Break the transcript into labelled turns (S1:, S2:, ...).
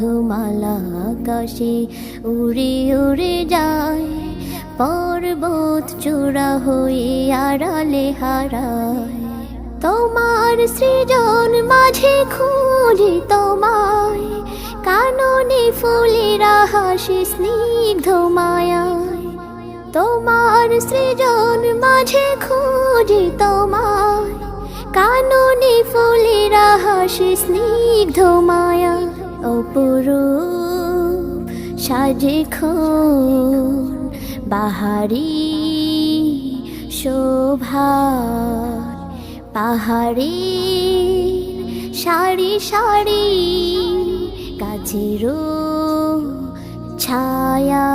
S1: মেঘমালা আকাশে উড়ে উড়ে যায়, পর্বত চূড়া হয়ে আড়ালে হারায়। তোমার সৃজন মাঝে খুঁজি তোমায়, কাননে ফুলেরা হাসি স্নিগ্ধ মায়ায়। তোমার সৃজন মাঝে খুঁজি তোমায়, কাননে ফুলেরা হাসি স্নিগ্ধ মায়া। অপরূপ সাজে খন বাহারি শোভা, পাহাড়ি সারি সারি গাছেরও ছায়া।